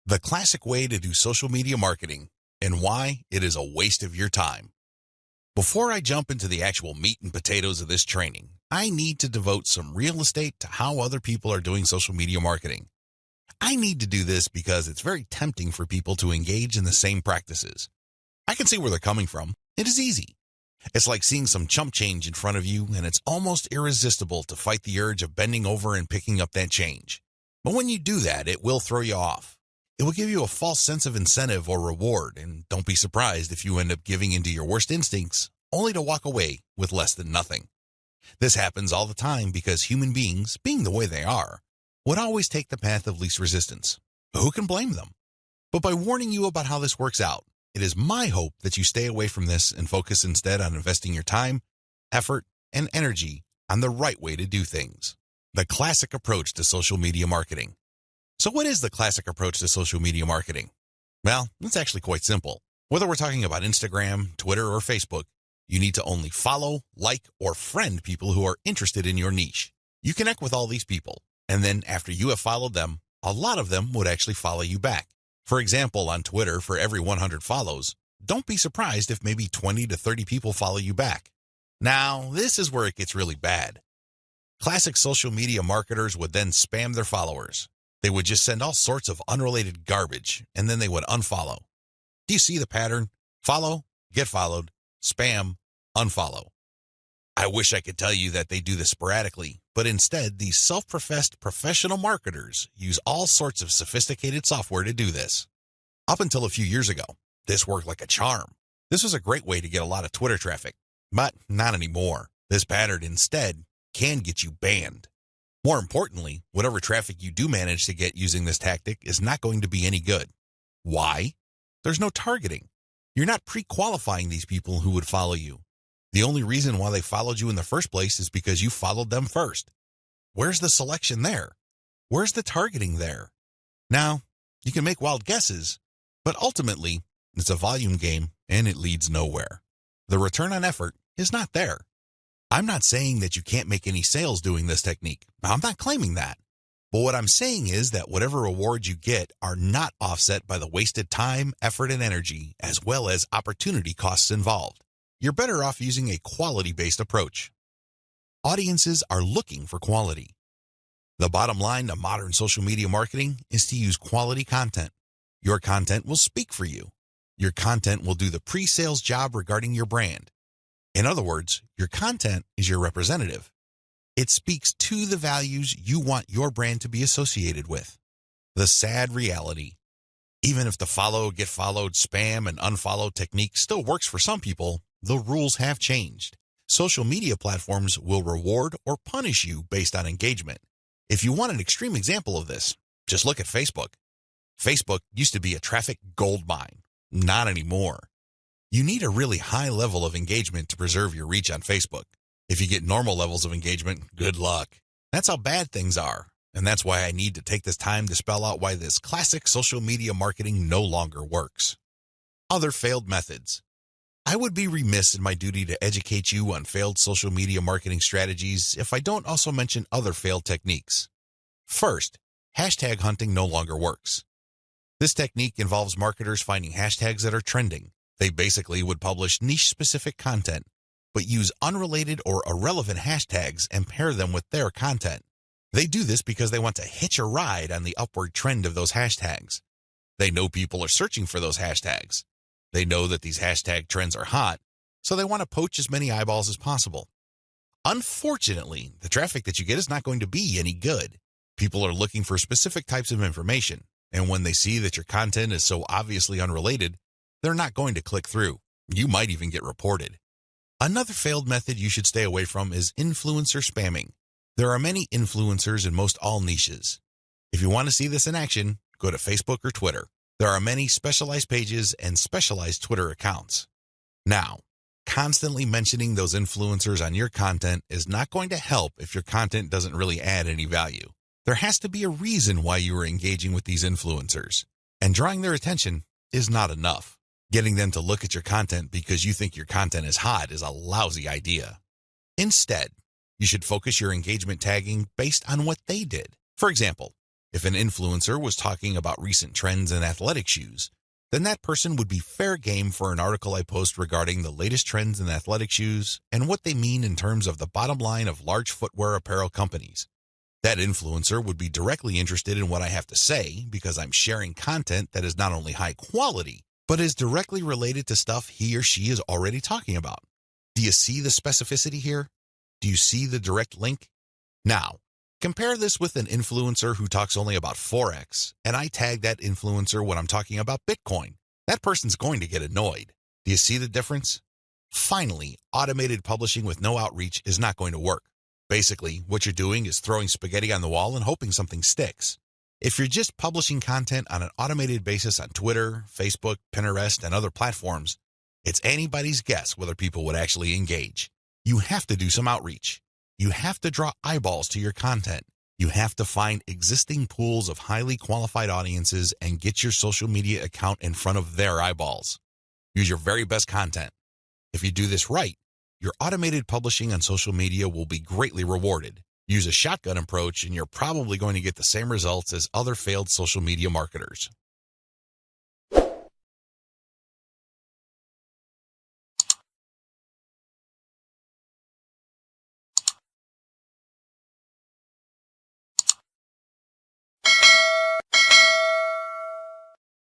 The classic way to do social media marketing and why it is a waste of your time. Before I jump into the actual meat and potatoes of this training, I need to devote some real estate to how other people are doing social media marketing. I need to do this because it's very tempting for people to engage in the same practices. I can see where they're coming from. It is easy. It's like seeing some chump change in front of you, and it's almost irresistible to fight the urge of bending over and picking up that change. But when you do that, it will throw you off. It will give you a false sense of incentive or reward, and don't be surprised if you end up giving into your worst instincts, only to walk away with less than nothing. This happens all the time because human beings, being the way they are, would always take the path of least resistance. Who can blame them? But by warning you about how this works out, it is my hope that you stay away from this and focus instead on investing your time, effort, and energy on the right way to do things. The classic approach to social media marketing. So what is the classic approach to social media marketing? Well, it's actually quite simple. Whether we're talking about Instagram, Twitter, or Facebook, you need to only follow, like, or friend people who are interested in your niche. You connect with all these people, and then after you have followed them, a lot of them would actually follow you back. For example, on Twitter, for every 100 follows, don't be surprised if maybe 20 to 30 people follow you back. Now, this is where it gets really bad. Classic social media marketers would then spam their followers. They would just send all sorts of unrelated garbage, and then they would unfollow. Do you see the pattern? Follow, get followed, spam, unfollow. I wish I could tell you that they do this sporadically, but instead, these self-professed professional marketers use all sorts of sophisticated software to do this. Up until a few years ago, this worked like a charm. This was a great way to get a lot of Twitter traffic, but not anymore. This pattern instead can get you banned. More importantly, whatever traffic you do manage to get using this tactic is not going to be any good. Why? There's no targeting. You're not pre-qualifying these people who would follow you. The only reason why they followed you in the first place is because you followed them first. Where's the selection there? Where's the targeting there? Now, you can make wild guesses, but ultimately, it's a volume game and it leads nowhere. The return on effort is not there. I'm not saying that you can't make any sales doing this technique. I'm not claiming that. But what I'm saying is that whatever rewards you get are not offset by the wasted time, effort, and energy, as well as opportunity costs involved. You're better off using a quality-based approach. Audiences are looking for quality. The bottom line to modern social media marketing is to use quality content. Your content will speak for you. Your content will do the pre-sales job regarding your brand. In other words, your content is your representative. It speaks to the values you want your brand to be associated with. The sad reality, even if the follow, get followed, spam, and unfollow technique still works for some people, the rules have changed. Social media platforms will reward or punish you based on engagement. If you want an extreme example of this, just look at Facebook. Facebook used to be a traffic gold mine. Not anymore. You need a really high level of engagement to preserve your reach on Facebook. If you get normal levels of engagement, good luck. That's how bad things are, and that's why I need to take this time to spell out why this classic social media marketing no longer works. Other failed methods. I would be remiss in my duty to educate you on failed social media marketing strategies if I don't also mention other failed techniques. First, hashtag hunting no longer works. This technique involves marketers finding hashtags that are trending. They basically would publish niche-specific content, but use unrelated or irrelevant hashtags and pair them with their content. They do this because they want to hitch a ride on the upward trend of those hashtags. They know people are searching for those hashtags. They know that these hashtag trends are hot, so they want to poach as many eyeballs as possible. Unfortunately, the traffic that you get is not going to be any good. People are looking for specific types of information, and when they see that your content is so obviously unrelated, they're not going to click through. You might even get reported. Another failed method you should stay away from is influencer spamming. There are many influencers in most all niches. If you want to see this in action, go to Facebook or Twitter. There are many specialized pages and specialized Twitter accounts. Now, constantly mentioning those influencers on your content is not going to help if your content doesn't really add any value. There has to be a reason why you are engaging with these influencers, and drawing their attention is not enough. Getting them to look at your content because you think your content is hot is a lousy idea. Instead, you should focus your engagement tagging based on what they did. For example, If an influencer was talking about recent trends in athletic shoes, then that person would be fair game for an article I post regarding the latest trends in athletic shoes and what they mean in terms of the bottom line of large footwear apparel companies. That influencer would be directly interested in what I have to say because I'm sharing content that is not only high quality, but is directly related to stuff he or she is already talking about. Do you see the specificity here? Do you see the direct link? Now, compare this with an influencer who talks only about Forex, and I tag that influencer when I'm talking about Bitcoin. That person's going to get annoyed. Do you see the difference? Finally, automated publishing with no outreach is not going to work. Basically, what you're doing is throwing spaghetti on the wall and hoping something sticks. If you're just publishing content on an automated basis on Twitter, Facebook, Pinterest, and other platforms, it's anybody's guess whether people would actually engage. You have to do some outreach. You have to draw eyeballs to your content. You have to find existing pools of highly qualified audiences and get your social media account in front of their eyeballs. Use your very best content. If you do this right, your automated publishing on social media will be greatly rewarded. Use a shotgun approach and you're probably going to get the same results as other failed social media marketers.